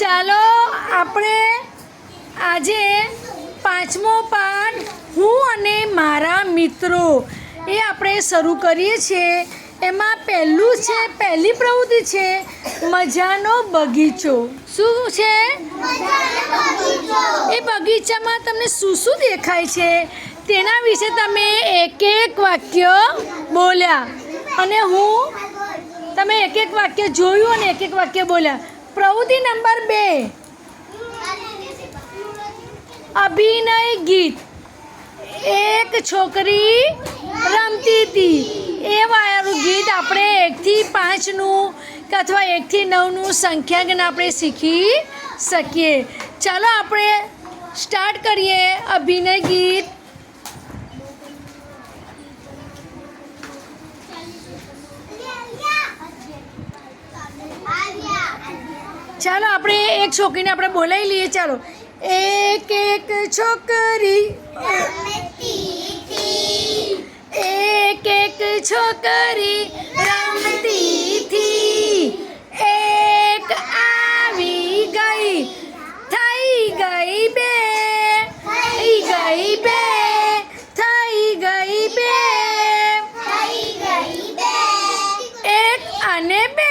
ચાલો આપણે આજે પાંચમો પાઠ હું અને મારા મિત્રો એ આપણે શરૂ કરીએ છીએ। એમાં પહેલી પ્રવૃત્તિ છે મજાનો બગીચો। શું છે? એ બગીચામાં તમને શું શું દેખાય છે તેના વિશે તમે એક એક વાક્ય બોલ્યા અને તમે એક એક વાક્ય જોયું અને એક એક વાક્ય બોલ્યા। પ્રવૃત્તિ નંબર 2 અભિનય ગીત। એક છોકરી રમતી હતી એ વાળું ગીત આપણે 1 થી 5નું અથવા 1 થી 9નું સંખ્યાજ્ઞાન આપણે શીખી શકીએ। ચાલો આપણે સ્ટાર્ટ કરીએ અભિનય ગીત। ચાલો આપણે એક છોકરીને આપણે બોલાવી લઈએ। ચાલો એક એક છોકરી એક એક છોકરી રમતી થી એક આવી ગઈ થઈ ગઈ બે થઈ ગઈ બે થઈ ગઈ બે એક અને બે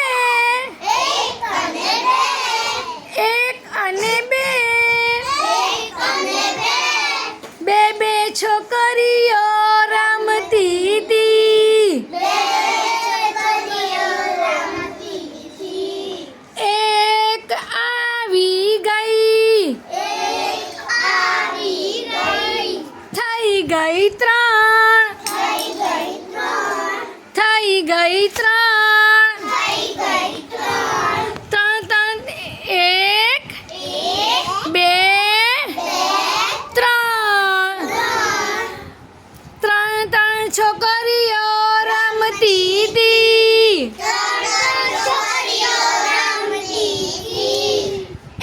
બે છોકરીઓ રમતી હતી એક આવી ગઈ થઈ ગઈ 3 થઈ ગઈ 3 એક બે 3 છોકરીઓ રમતી હતી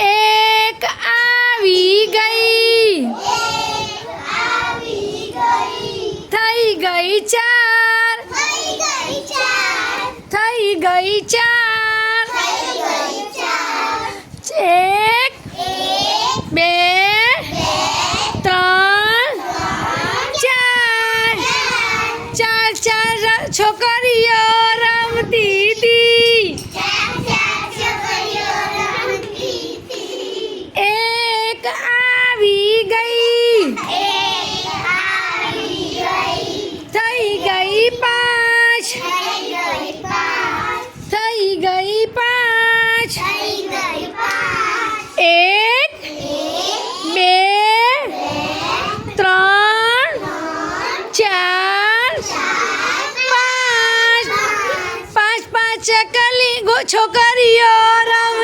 એક આવી ગઈ થઈ ગઈ 4 થઈ ગઈ 4 એક બે 3 4 છોકરીઓ રમતી હતી એક આવી ગઈ થઈ ગઈ 5 થઈ ગઈ 5 એક બે 3 4 5 છોકરીઓ રમ